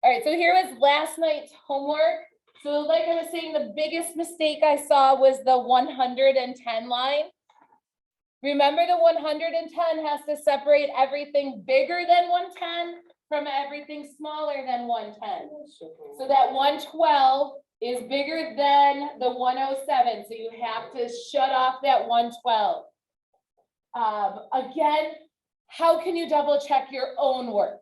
All right, so here was last night's homework. So like I was saying, the biggest mistake I saw was the 110 line. Remember, the 110 has to separate everything bigger than 110 from everything smaller than 110. So that 112 is bigger than the 107, so you have to shut off that 112. Again, how can you double check your own work?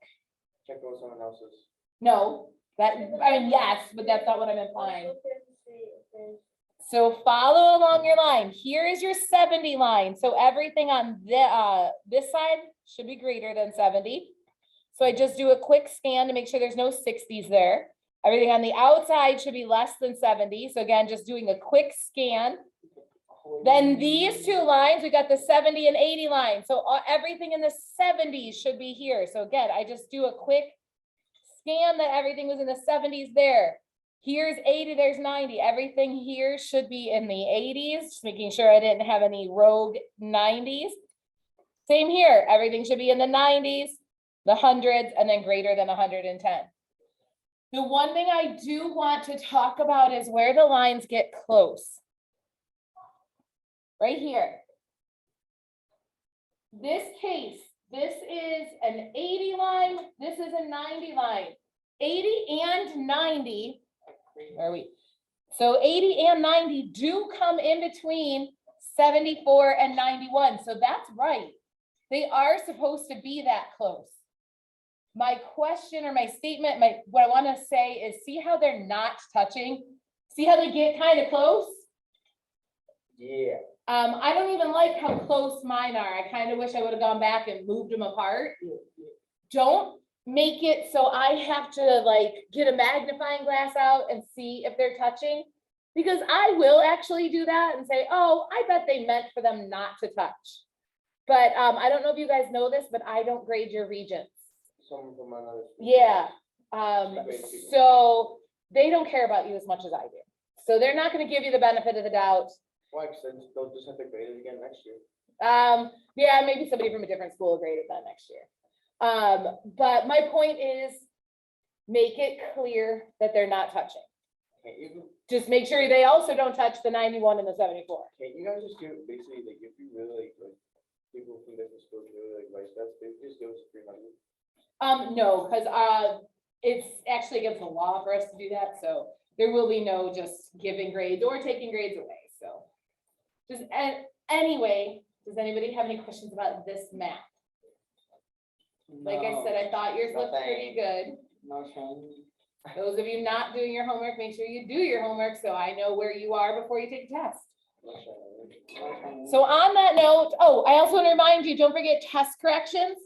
Check out someone else's. No, that, I mean, yes, but that's not what I'm implying. So follow along your line. Here is your 70 line. So everything on the this side should be greater than 70. So I just do a quick scan to make sure there's no 60s there. Everything on the outside should be less than 70. So again, just doing a quick scan. Then these two lines, we got the 70 and 80 line. So everything in the 70s should be here. So again, I just do a quick scan that everything was in the 70s there. Here's 80, there's 90. Everything here should be in the 80s, just making sure I didn't have any rogue 90s. Same here, everything should be in the 90s, the hundreds, and then greater than 110. The one thing I do want to talk about is where the lines get close. Right here. This case, this is an 80 line, this is a 90 line. 80 and 90, where are we? So 80 and 90 do come in between 74 and 91. So that's right. They are supposed to be that close. My question or my statement, what I want to say is, see how they're not touching? See how they get kind of close? Yeah. I don't even like how close mine are. I kind of wish I would have gone back and moved them apart. Don't make it so I have to like get a magnifying glass out and see if they're touching, because I will actually do that and say, oh, I bet they meant for them not to touch. But I don't know if you guys know this, but I don't grade your regents. Someone from another school. Yeah. So they don't care about you as much as I do. So they're not going to give you the benefit of the doubt. Why? Because they'll just have to grade it again next year. Yeah, maybe somebody from a different school will grade it that next year. But my point is, make it clear that they're not touching. Can't you? Just make sure they also don't touch the 91 and the 74. Can't you guys just do basically like if you really like people from different schools really like stuff, they just give us 300. No, because it's actually against the law for us to do that. So there will be no just giving grades or taking grades away. So just anyway, does anybody have any questions about this map? Like I said, I thought yours looked pretty good. No change. Those of you not doing your homework, make sure you do your homework so I know where you are before you take the test. No change. So on that note, oh, I also want to remind you, don't forget test corrections.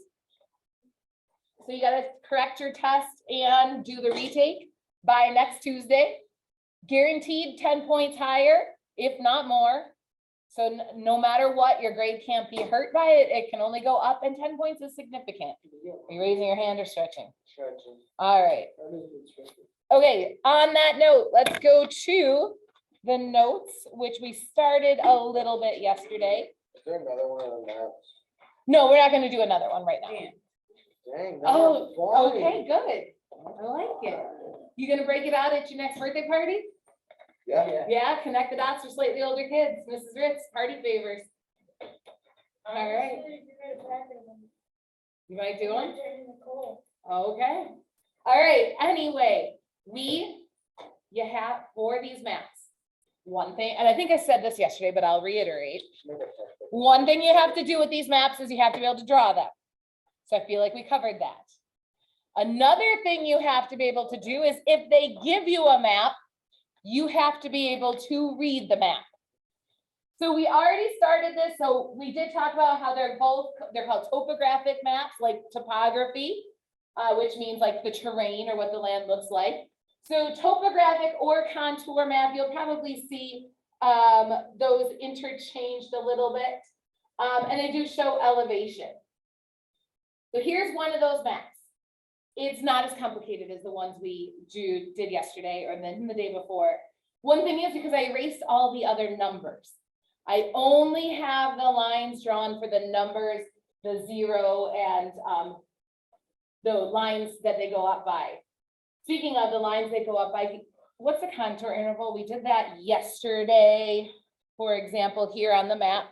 So you gotta correct your test and do the retake by next Tuesday. Guaranteed 10 points higher, if not more. So no matter what, your grade can't be hurt by it. It can only go up, and 10 points is significant. Are you raising your hand or stretching? Stretching. All right. Okay, on that note, let's go to the notes, which we started a little bit yesterday. Is there another one of the maps? No, we're not gonna do another one right now. Dang. Oh, okay, good. I like it. You gonna break it out at your next birthday party? Yeah. Yeah, connect the dots for slightly older kids. Mrs. Ritz, party favors. All right. You might do one? Okay. All right, anyway, you have for these maps, one thing, and I think I said this yesterday, but I'll reiterate. One thing you have to do with these maps is you have to be able to draw them. So I feel like we covered that. Another thing you have to be able to do is if they give you a map, you have to be able to read the map. So we already started this. So we did talk about how they're called topographic maps, like topography, which means like the terrain or what the land looks like. So topographic or contour map, you'll probably see those interchanged a little bit. And they do show elevation. So here's one of those maps. It's not as complicated as the ones we did yesterday or then the day before. One thing is because I erased all the other numbers. I only have the lines drawn for the numbers, the 0 and the lines that they go up by. Speaking of the lines that go up by, what's the contour interval? We did that yesterday, for example, here on the map.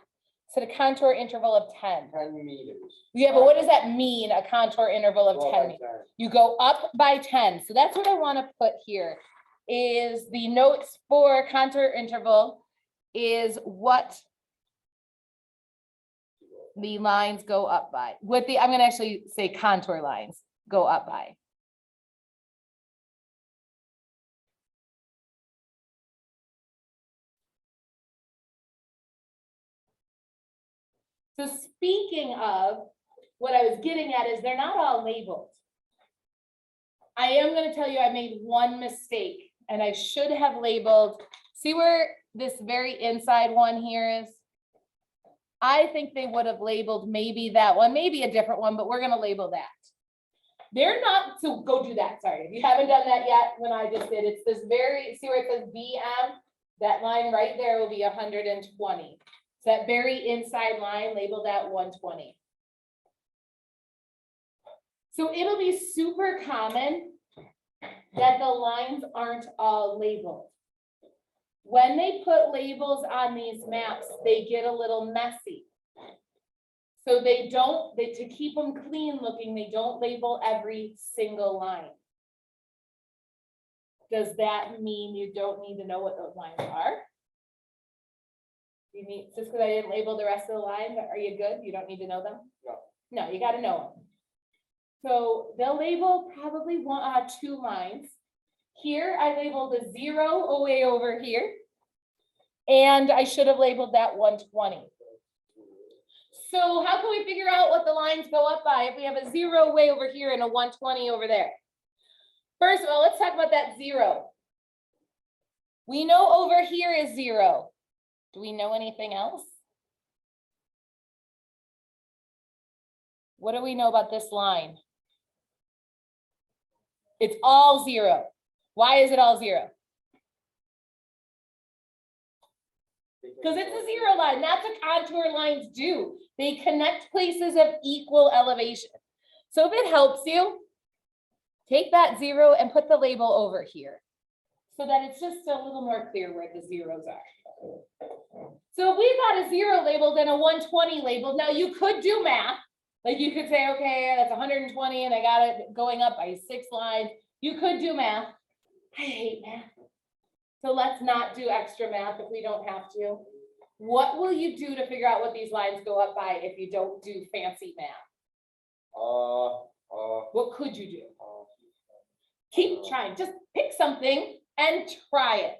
So the contour interval of 10. 10 meters. Yeah, but what does that mean, a contour interval of Well, 10 by meters? 10. You go up by 10. So that's what I want to put here is the notes for contour interval is what the lines go up by. With the, I'm going to actually say contour lines go up by. So speaking of, what I was getting at is they're not all labeled. I am going to tell you I made one mistake and I should have labeled, see where this very inside one here is? I think they would have labeled maybe that one, maybe a different one, but we're going to label that. They're not, so go do that, sorry. If you haven't done that yet, when I just did, it's this very, see where it says BM? That line right there will be 120. So that very inside line labeled at 120. So it'll be super common that the lines aren't all labeled. When they put labels on these maps, they get a little messy. So they don't, to keep them clean looking, they don't label every single line. Does that mean you don't need to know what those lines are? You need, just because I didn't label the rest of the lines, are you good? You don't need to know them? No. No, you got to know them. So they'll label probably one, 2 lines. Here I labeled a 0 way over here. And I should have labeled that 120. So how can we figure out what the lines go up by if we have a 0 way over here and a 120 over there? First of all, let's talk about that 0. We know over here is 0. Do we know anything else? What do we know about this line? It's all 0. Why is it all 0? Because it's a 0 line. That's what contour lines do. They connect places of equal elevation. So if it helps you, take that 0 and put the label over here so that it's just a little more clear where the zeros are. So if we've got a 0 labeled and a 120 labeled, now you could do math. Like you could say, okay, that's 120 and I got it going up by 6 lines. You could do math. I hate math. So let's not do extra math if we don't have to. What will you do to figure out what these lines go up by if you don't do fancy math? What could you do? Keep trying. Just pick something and try it.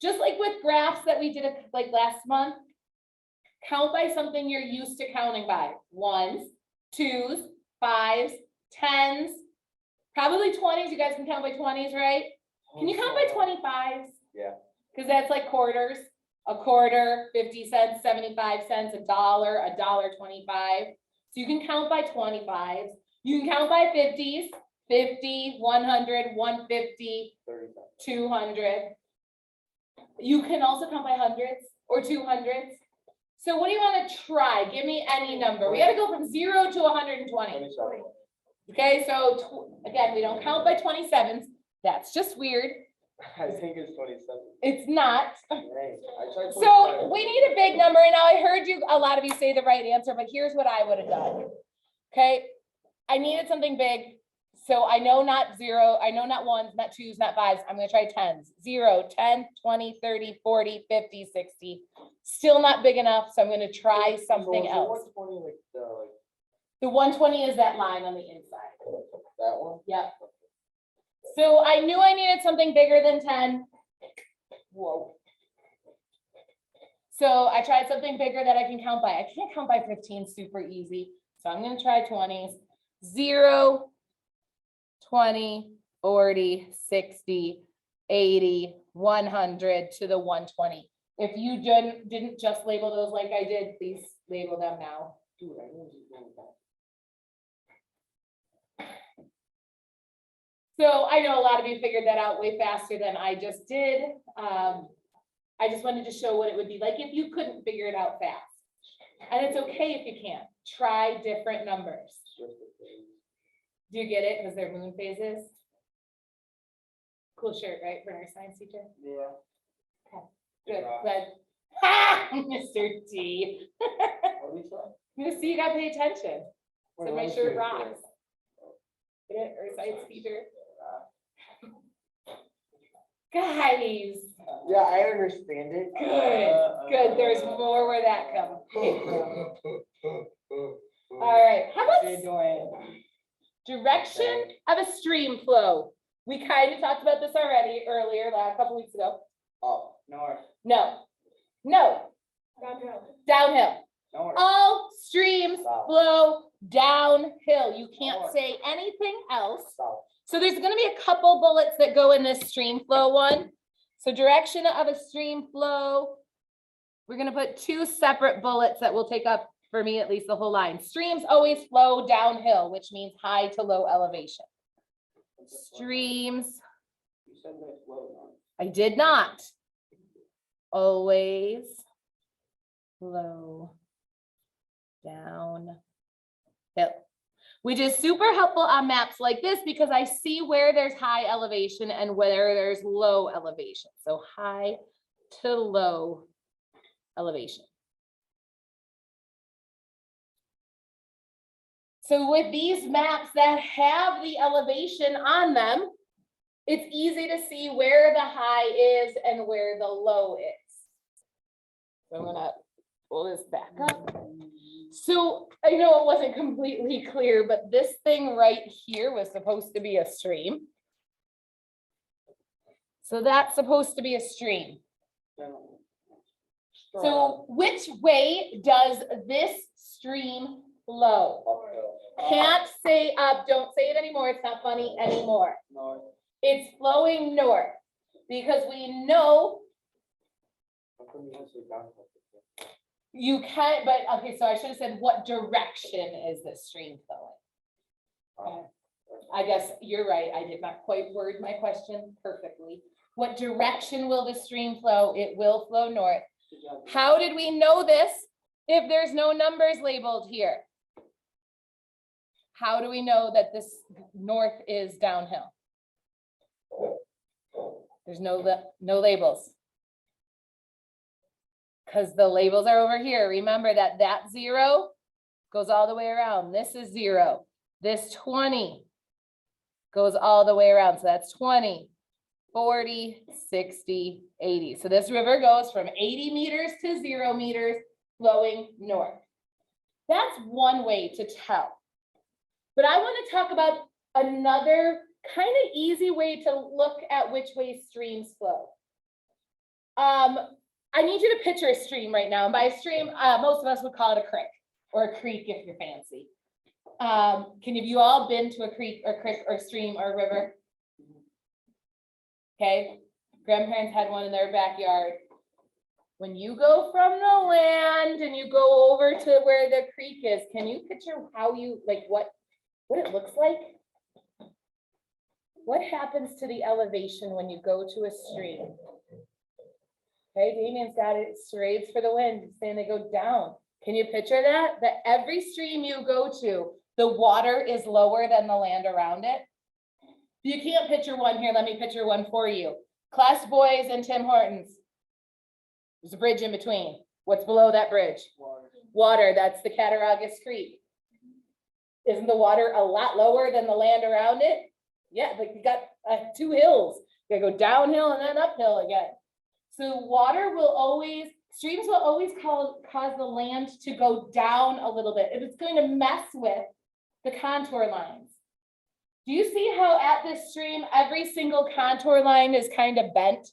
Just like with graphs that we did like last month, count by something you're used to counting by. 1s, 2s, 5s, 10s, probably 20s. You guys can count by 20s, right? Can you count by 25s? Yeah. Because that's like quarters. A quarter, 50 cents, 75 cents, $1, $1.25. So you can count by 25s. You can count by 50s, 50, 100, 150, 200. You can also count by hundreds or 200s. So what do you want to try? Give me any number. We got to go from 0 to 120. 27. Okay, so again, we don't count by 27s. That's just weird. I think it's 27. It's not. Dang, I tried So 27. we need a big number. And now I heard you, a lot of you say the right answer, but here's what I would have done. Okay, I needed something big. So I know not 0, I know not 1s, not 2s, not 5s. I'm going to try 10s. 0, 10, 20, 30, 40, 50, 60. Still not big enough. So I'm going to try something So else. 120, like, The 120 is that line on the inside. that one? Yep. So I knew I needed something bigger than 10. Whoa. So I tried something bigger that I can count by. I can't count by 15 super easy. So I'm going to try 20s. 0, 20, 40, 60, 80, 100 to the 120. If you didn't just label those like I did, please label them now. Dude, I knew it was going back. So I know a lot of you figured that out way faster than I just did. I just wanted to show what it would be like if you couldn't figure it out fast. And it's okay if you can't. Try different numbers. Do you get it? Because they're moon phases. Cool shirt, right, for our science teacher? Yeah. Good, good. Ha, Mr. T. What did we say? You see, you gotta pay attention. What So did my I shirt say? rocks. Yeah, or science teacher. Guys, Yeah, I understand it. good, there's more where that comes. All right, how How you about doing? direction of a stream flow? We kind of talked about this already earlier, a couple weeks ago. Up, north, No, no, downhill. north. All streams South. flow downhill. You can't North. say anything else. South. So there's gonna be a couple bullets that go in this stream flow one. So direction of a stream flow. We're gonna put two separate bullets that will take up, for me at least, the whole line. Streams always flow downhill, which means high to low elevation. Streams, You said that flow north. I did not. Always flow down hill, which is super helpful on maps like this because I see where there's high elevation and where there's low elevation. So high to low elevation. So with these maps that have the elevation on them, it's easy to see where the high is and where the low is. So I'm gonna pull this back up. So I know it wasn't completely clear, but this thing right here was supposed to be a stream. So that's supposed to be a stream. So which way does this stream flow? Uphill. Can't say up, don't say it anymore, it's not funny anymore. North. It's flowing north because we know How come you don't say downhill? you can, but okay, so I should have said, what direction is the stream flowing? I guess you're right, I did not quite word my question perfectly. What direction will the stream flow? It will flow north. Good job. How did we know this if there's no numbers labeled here? How do we know that this north is downhill? There's no labels. Because the labels are over here. Remember that 0 goes all the way around. This is 0. This 20 goes all the way around. So that's 20, 40, 60, 80. So this river goes from 80 meters to 0 meters flowing north. That's one way to tell. But I want to talk about another kind of easy way to look at which way streams flow. I need you to picture a stream right now. And by a stream, most of us would call it a creek or a creek if you're fancy. Have you all been to a creek or stream or river? Okay, grandparents had one in their backyard. When you go from the land and you go over to where the creek is, can you picture how you, like what it looks like? What happens to the elevation when you go to a stream? Okay, Damien's got it straight for the wind, he's saying they go down. Can you picture that? That every stream you go to, the water is lower than the land around it? If you can't picture one here, let me picture one for you. Class Boys and Tim Hortons. There's a bridge in between. What's below that bridge? Water. Water, that's the Cattaraugus Creek. Isn't the water a lot lower than the land around it? Yeah, but you got two hills. You gotta go downhill and then uphill again. So water will always, streams will always cause the land to go down a little bit. It's going to mess with the contour lines. Do you see how at this stream, every single contour line is kind of bent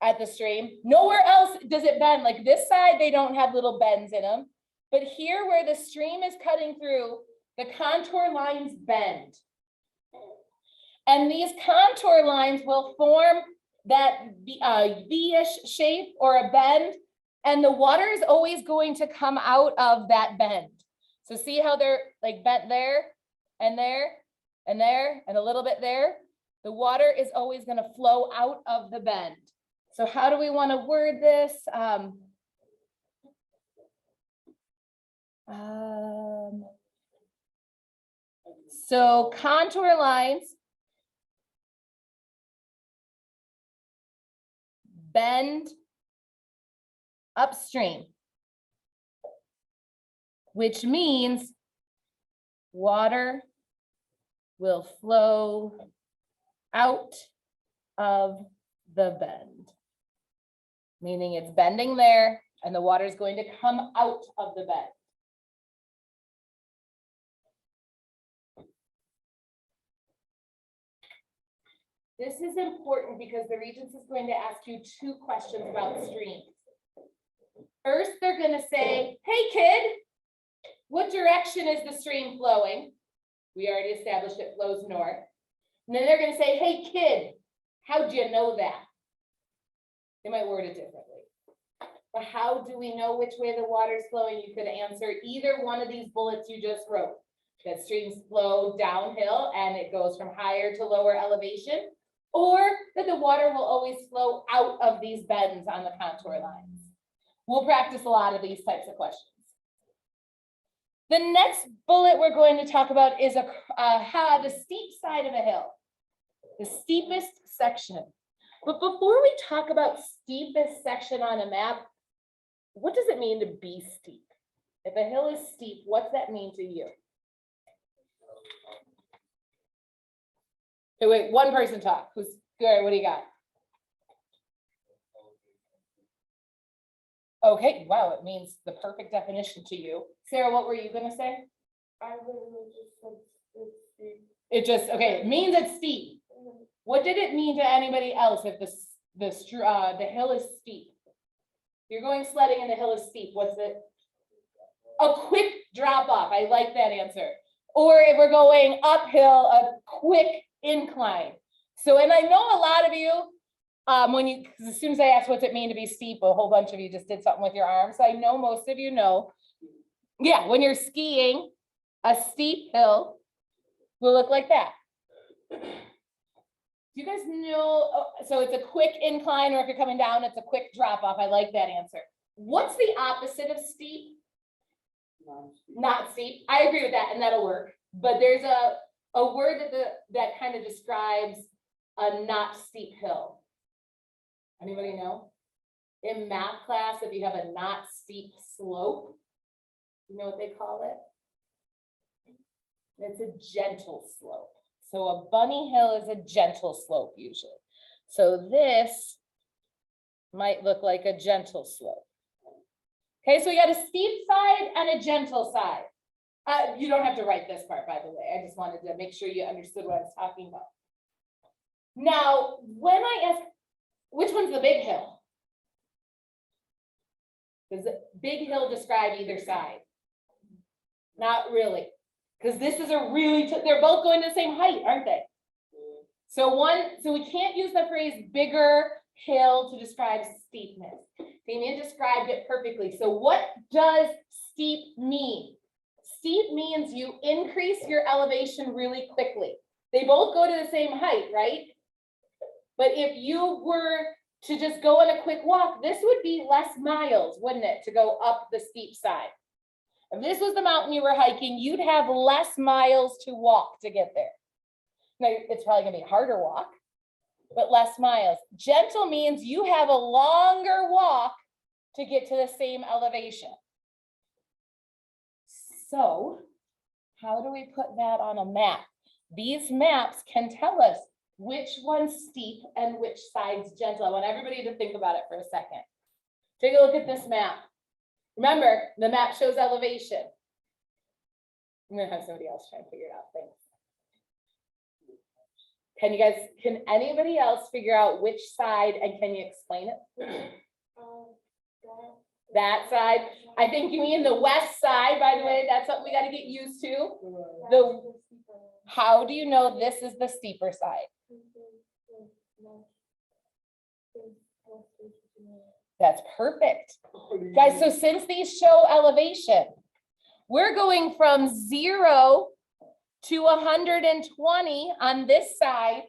at the stream? Nowhere else does it bend. Like this side, they don't have little bends in them. But here where the stream is cutting through, the contour lines bend. And these contour lines will form that V-ish shape or a bend, and the water is always going to come out of that bend. So see how they're like bent there and there and there and a little bit there? The water is always going to flow out of the bend. So how do we want to word this? So contour lines bend upstream, which means water will flow out of the bend. Meaning it's bending there and the water is going to come out of the bend. This is important because the Regents is going to ask you 2 questions about streams. First, they're going to say, hey kid, what direction is the stream flowing? We already established it flows north. And then they're going to say, hey kid, how'd you know that? They might word it differently. But how do we know which way the water is flowing? You could answer either one of these bullets you just wrote. That streams flow downhill and it goes from higher to lower elevation, or that the water will always flow out of these bends on the contour lines. We'll practice a lot of these types of questions. The next bullet we're going to talk about is the steep side of a hill, the steepest section. But before we talk about steepest section on a map, what does it mean to be steep? If a hill is steep, what's that mean to you? Okay, wait, one person talk. Who's good? What do you got? Okay, wow, it means the perfect definition to you. Sarah, what were you gonna say? I literally just said it's steep. It just, okay, it means it's steep. What did it mean to anybody else if the hill is steep? You're going sledding and the hill is steep, what's it? A quick drop off, I like that answer. Or if we're going uphill, a quick incline. So, and I know a lot of you, as soon as I asked what's it mean to be steep, a whole bunch of you just did something with your arms. I know most of you know. Yeah, when you're skiing, a steep hill will look like that. Do you guys know, so it's a quick incline, or if you're coming down, it's a quick drop off. I like that answer. What's the opposite of steep? Not steep. I agree with that, and that'll work. But there's a word that kind of describes a not steep hill. Anybody know? In math class, if you have a not steep slope, you know what they call it? It's a gentle slope. So a bunny hill is a gentle slope usually. So this might look like a gentle slope. Okay, so you got a steep side and a gentle side. You don't have to write this part, by the way. I just wanted to make sure you understood what I was talking about. Now, when I ask, which one's the big hill? Does the big hill describe either side? Not really, because this is a really, they're both going to the same height, aren't they? So we can't use the phrase bigger hill to describe steepness. Damien described it perfectly. So what does steep mean? Steep means you increase your elevation really quickly. They both go to the same height, right? But if you were to just go on a quick walk, this would be less miles, wouldn't it, to go up the steep side? If this was the mountain you were hiking, you'd have less miles to walk to get there. Now, it's probably gonna be a harder walk, but less miles. Gentle means you have a longer walk to get to the same elevation. So how do we put that on a map? These maps can tell us which one's steep and which side's gentle. I want everybody to think about it for a second. Take a look at this map. Remember, the map shows elevation. I'm gonna have somebody else try and figure it out. Thanks. Can anybody else figure out which side, and can you explain it? That side. I think you mean the west side, by the way. That's something we got to get used to. How do you know this is the steeper side? That's perfect. Guys, so since these show elevation, we're going from 0 to 120 on this side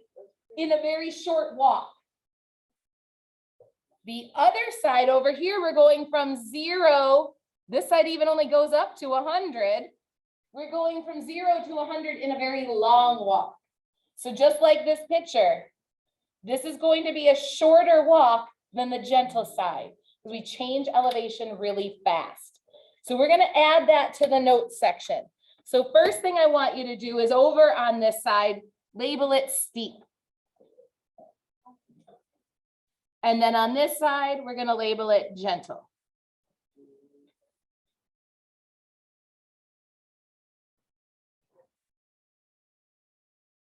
in a very short walk. The other side over here, we're going from 0, this side even only goes up to 100. We're going from 0 to 100 in a very long walk. So just like this picture, this is going to be a shorter walk than the gentle side, because we change elevation really fast. So we're gonna add that to the notes section. So first thing I want you to do is over on this side, label it steep. And then on this side, we're gonna label it gentle.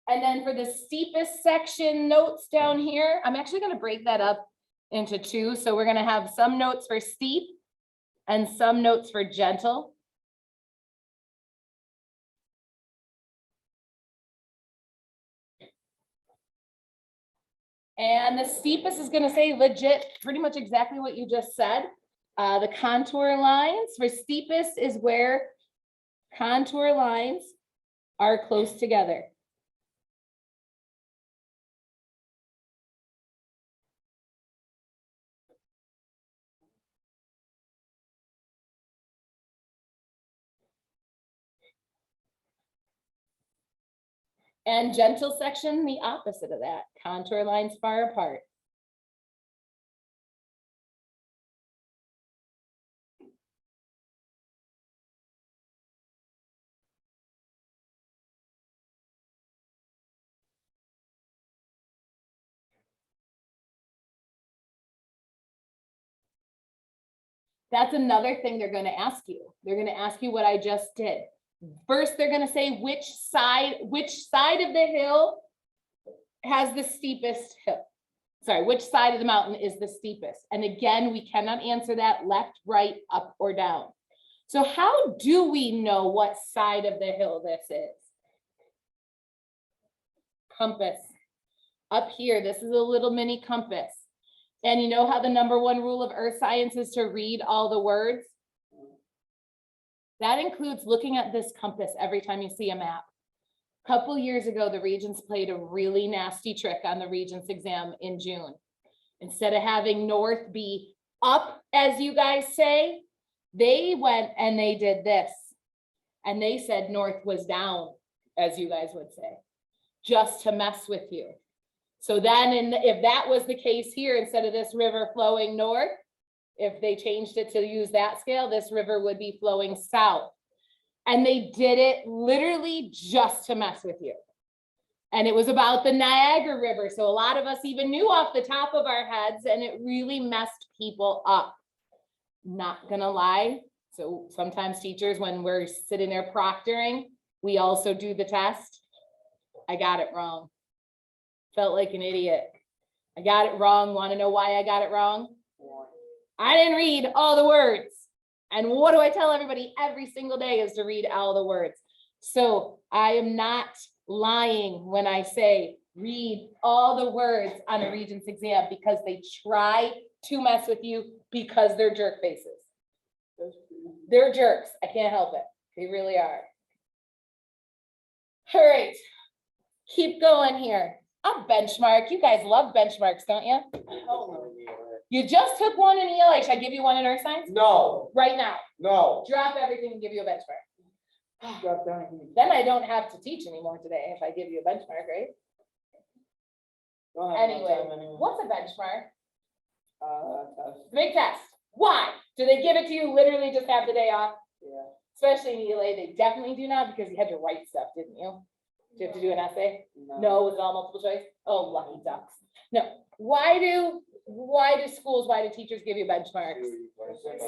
And then for the steepest section notes down here, I'm actually gonna break that up into two. So we're gonna have some notes for steep and some notes for gentle. And the steepest is gonna say legit, pretty much exactly what you just said. The contour lines for steepest is where contour lines are close together. And gentle section, the opposite of that, contour lines far apart. That's another thing they're gonna ask you. They're gonna ask you what I just did. First, they're gonna say which side of the hill has the steepest hill. Sorry, which side of the mountain is the steepest? And again, we cannot answer that left, right, up, or down. So how do we know what side of the hill this is? Compass. Up here, this is a little mini compass. And you know how the #1 rule of earth science is to read all the words? That includes looking at this compass every time you see a map. A couple years ago, the Regents played a really nasty trick on the Regents exam in June. Instead of having north be up, as you guys say, they went and they did this. And they said north was down, as you guys would say, just to mess with you. So then if that was the case here, instead of this river flowing north, if they changed it to use that scale, this river would be flowing south. And they did it literally just to mess with you. And it was about the Niagara River. So a lot of us even knew off the top of our heads, and it really messed people up. Not gonna lie. So sometimes teachers, when we're sitting there proctoring, we also do the test. I got it wrong. Felt like an idiot. I got it wrong. Want to know why I got it wrong? I didn't read all the words. And what do I tell everybody every single day is to read all the words. So I am not lying when I say read all the words on a Regents exam, because they try to mess with you because they're jerk faces. They're jerks. I can't help it. They really are. All right. Keep going here. A benchmark. You guys love benchmarks, don't you? You just took one in ELA. Should I give you one in earth science? No, Right now. no. Drop everything and give you a benchmark. Drop down. Then I don't have to teach anymore today if I give you a benchmark, right? Don't have much Anyway, time anyway. what's a benchmark? Test. Big test. Why? Do they give it to you literally just have the day off? Yeah. Especially in ELA, they definitely do now, because you had to write stuff, didn't you? Do you have to do an essay? No, was it all multiple choice? Oh, lucky ducks. No. Why do schools, why do teachers give you benchmarks?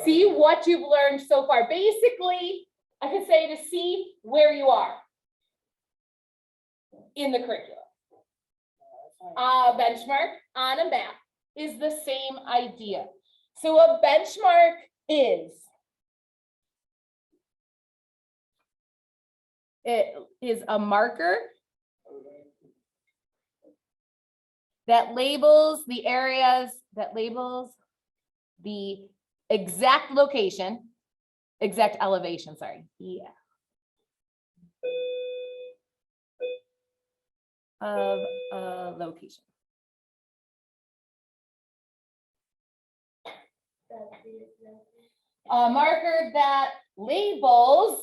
See what you've learned so far. Basically, I could say to see where you are in the curriculum. A benchmark on a map is the same idea. So a benchmark is a marker that labels the areas, that labels the exact location, exact elevation, sorry. Yeah. Of a location. A marker that labels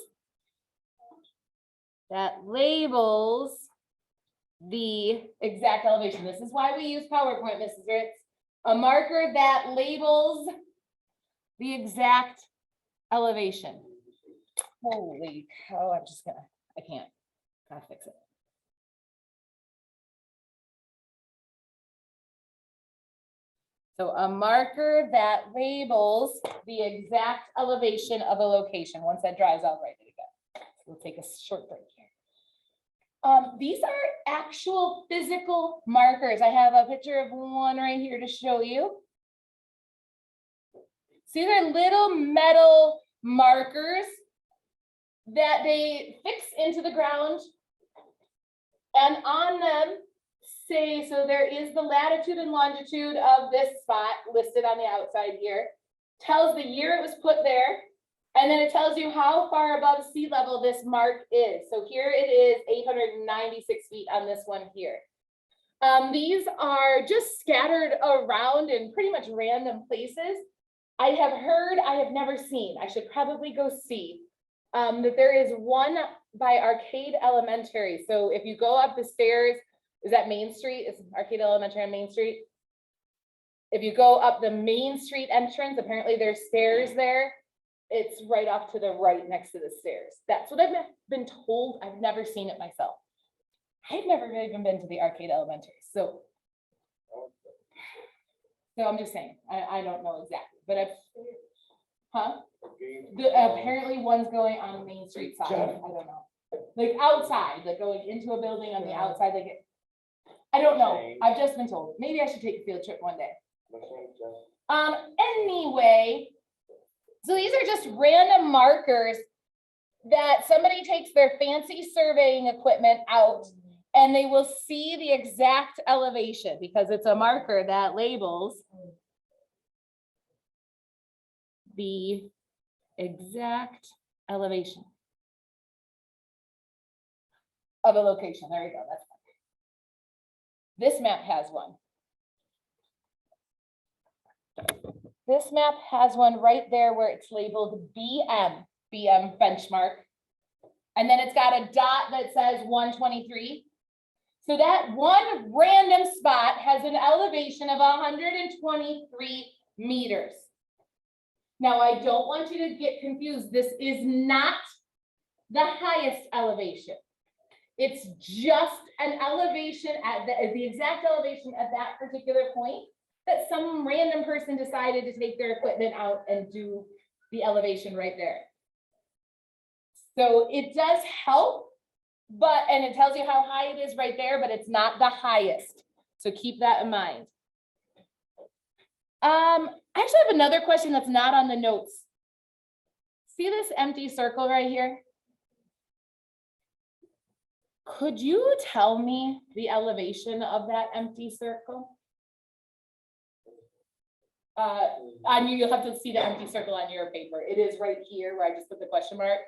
the exact elevation. This is why we use PowerPoint, Mrs. Ritz. A marker that labels the exact elevation. Holy cow, I can't, gotta fix it. So a marker that labels the exact elevation of a location. Once that dries, I'll write it again. We'll take a short break here. These are actual physical markers. I have a picture of one right here to show you. See, they're little metal markers that they fix into the ground. And on them say, so there is the latitude and longitude of this spot listed on the outside here. Tells the year it was put there. And then it tells you how far above sea level this mark is. So here it is 896 feet on this one here. These are just scattered around in pretty much random places. I have heard, I have never seen, I should probably go see, that there is one by Arcade Elementary. So if you go up the stairs, is that Main Street? Is Arcade Elementary on Main Street? If you go up the Main Street entrance, apparently there's stairs there. It's right off to the right next to the stairs. That's what I've been told. I've never seen it myself. I've never really even been to the Arcade Elementary. So I'm just saying, I don't know exactly, but apparently one's going on Main Street side. I don't know. Like outside, like going into a building on the outside, like I don't know. I've just been told. Maybe I should take a field trip one day. Anyway, so these are just random markers that somebody takes their fancy surveying equipment out and they will see the exact elevation because it's a marker that labels the exact elevation of a location. There you go. That's fine. This map has one. This map has one right there where it's labeled BM benchmark. And then it's got a dot that says 123. So that one random spot has an elevation of 123 meters. Now, I don't want you to get confused. This is not the highest elevation. It's just an elevation at the exact elevation at that particular point that some random person decided to take their equipment out and do the elevation right there. So it does help, and it tells you how high it is right there, but it's not the highest. So keep that in mind. I actually have another question that's not on the notes. See this empty circle right here? Could you tell me the elevation of that empty circle? You'll have to see the empty circle on your paper. It is right here where I just put the question mark.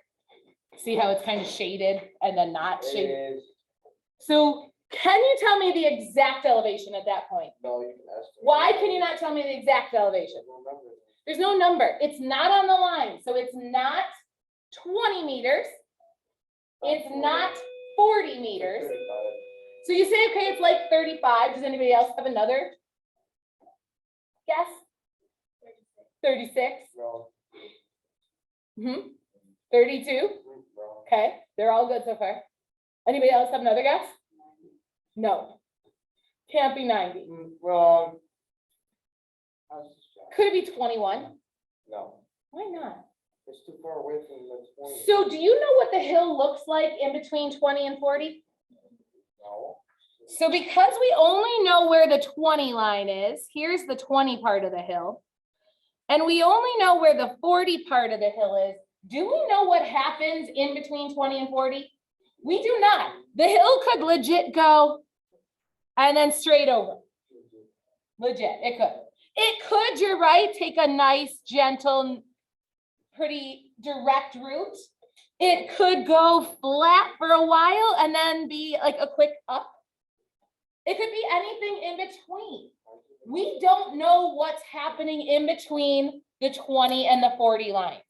See how it's kind of shaded and then not shaded? So can you tell me the exact elevation at that point? No, you can ask. Why can you not tell me the exact elevation? There's no number. It's not on the line. So it's not 20 meters. It's not 40 meters. So you say, okay, it's like 35. Does anybody else have another guess? 36. No. 32. Okay, they're all good so far. Anybody else have another guess? No. Can't be 90. Wrong. Could it be 21? No, Why not? it's too far away from the 20. So do you know what the hill looks like in between 20 and 40? No. So because we only know where the 20 line is, here's the 20 part of the hill. And we only know where the 40 part of the hill is. Do we know what happens in between 20 and 40? We do not. The hill could legit go and then straight over. Legit, it could. It could, you're right, take a nice, gentle, pretty direct route. It could go flat for a while and then be like a quick up. It could be anything in between. We don't know what's happening in between the 20 and the 40 lines.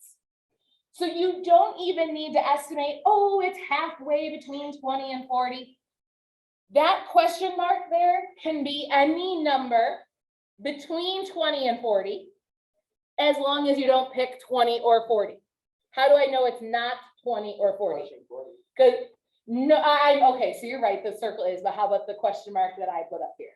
So you don't even need to estimate, oh, it's halfway between 20 and 40. That question mark there can be any number between 20 and 40, as long as you don't pick 20 or 40. How do I know it's not 20 or 40? Because no, okay, so you're right, the circle is, but how about the question mark that I put up here?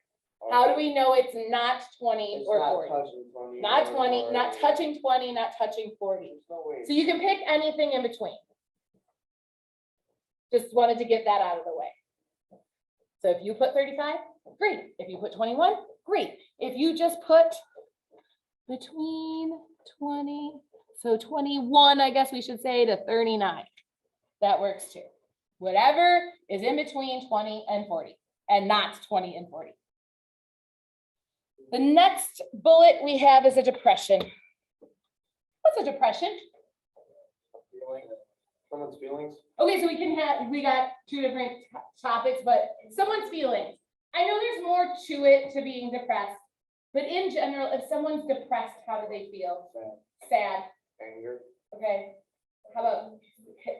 How do we know it's not 20 It's or not 40? touching 20. Not or 20, not 40. touching 20, not touching 40. There's no way. So you can pick anything in between. Just wanted to get that out of the way. So if you put 35, great. If you put 21, great. If you just put between 20, so 21, I guess we should say, to 39. That works too. Whatever is in between 20 and 40, and not 20 and 40. The next bullet we have is a depression. What's a depression? Someone's feelings. Okay, so we got two different topics, but someone's feelings. I know there's more to it to being depressed, but in general, if someone's depressed, how do they feel? Sad. Anger. Okay. How about,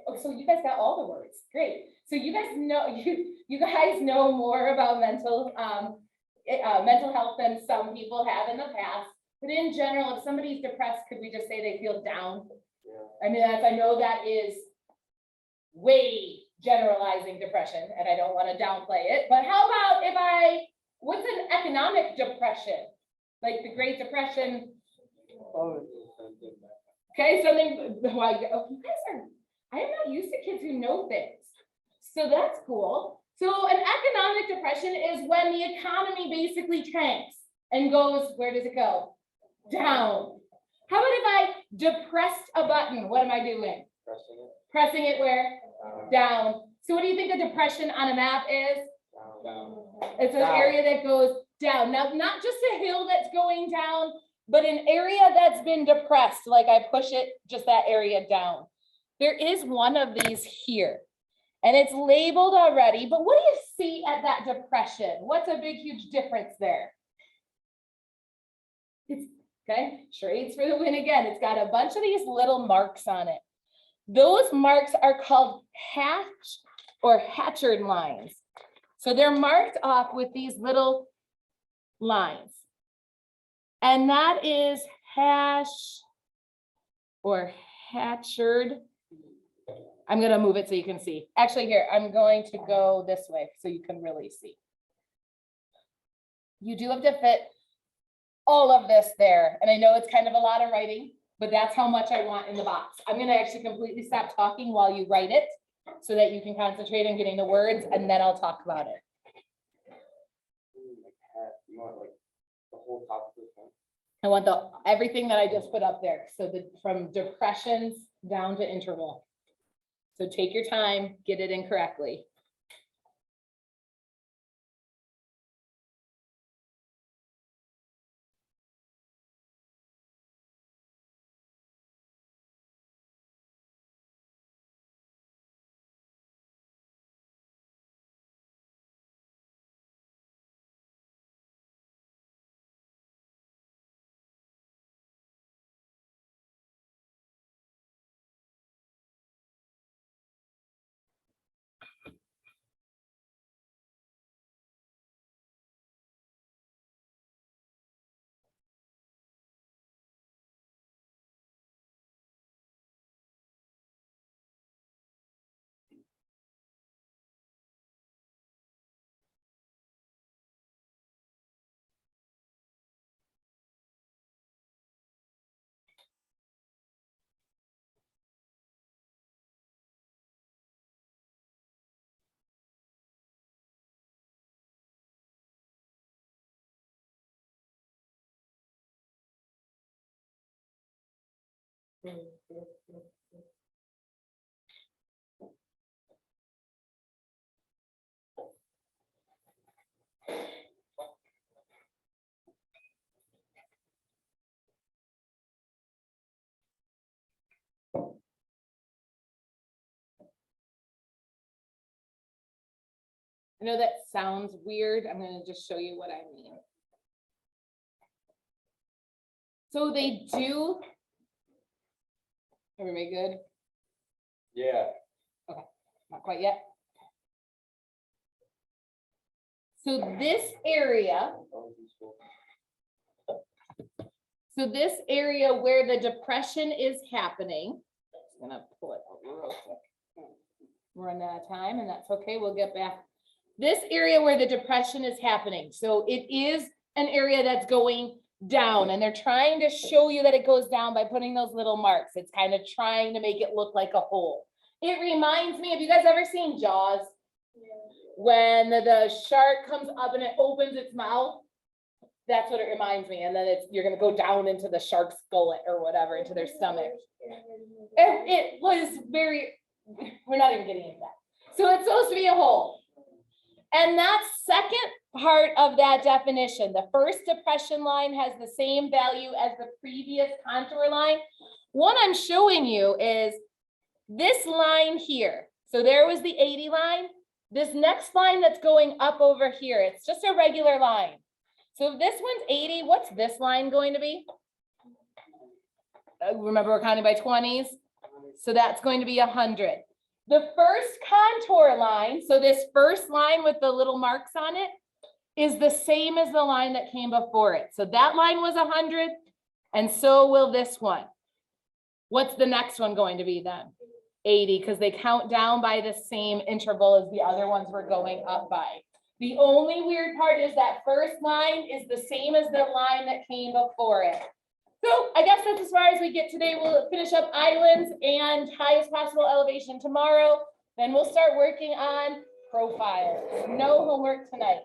oh, so you guys got all the words. Great. So you guys know, you guys know more about mental health than some people have in the past. But in general, if somebody's depressed, could we just say they feel down? Yeah. I mean, I know that is way generalizing depression, and I don't want to downplay it, but how about what's an economic depression? Like the Great Depression? Oh, Okay, something, well, you guys I am not used to kids who know things. So that's cool. So an economic depression is when the economy basically tanks and goes, where does it go? Down. How about if I depressed a button? What am I doing? Pressing it. Pressing it where? Down. So what do you think a depression on a map is? Down. It's an Down. area that goes down. Now, not just a hill that's going down, but an area that's been depressed, like I push it, just that area down. There is one of these here, and it's labeled already, but what do you see at that depression? What's a big, huge difference there? It's, okay, Charades for the win again. It's got a bunch of these little marks on it. Those marks are called hatch or hatchard lines. So they're marked off with these little lines. And that is hash or hatchard. I'm going to move it so you can see. Actually, here, I'm going to go this way so you can really see. You do have to fit all of this there. And I know it's kind of a lot of writing, but that's how much I want in the box. I'm going to actually completely stop talking while you write it so that you can concentrate on getting the words, and then I'll talk about it. You want like the whole top of this one? I want everything that I just put up there. So from depressions down to interval. So take your time, get it in correctly. I know that sounds weird. I'm going to just show you what I mean. So they do. Everybody good? Yeah. Not quite yet. So this area So this area where the depression is happening, just gonna pull it out real quick. We're running out of time and that's okay, we'll get back. This area where the depression is happening, so it is an area that's going down and they're trying to show you that it goes down by putting those little marks. It's kind of trying to make it look like a hole. It reminds me, have you guys ever seen Jaws? When the shark comes up and it opens its mouth? That's what it reminds me. And then you're gonna go down into the shark's gullet or whatever, into their stomach. It was very, we're not even getting into that. So it's supposed to be a hole. And that second part of that definition, the first depression line has the same value as the previous contour line. What I'm showing you is this line here. So there was the 80 line. This next line that's going up over here, it's just a regular line. So if this one's 80, what's this line going to be? Remember, we're counting by 20s. So that's going to be 100. The first contour line, so this first line with the little marks on it, is the same as the line that came before it. So that line was 100, and so will this one. What's the next one going to be then? 80, because they count down by the same interval as the other ones we're going up by. The only weird part is that first line is the same as the line that came before it. So I guess that's as far as we get today. We'll finish up islands and highest possible elevation tomorrow. Then we'll start working on profiles. No homework tonight.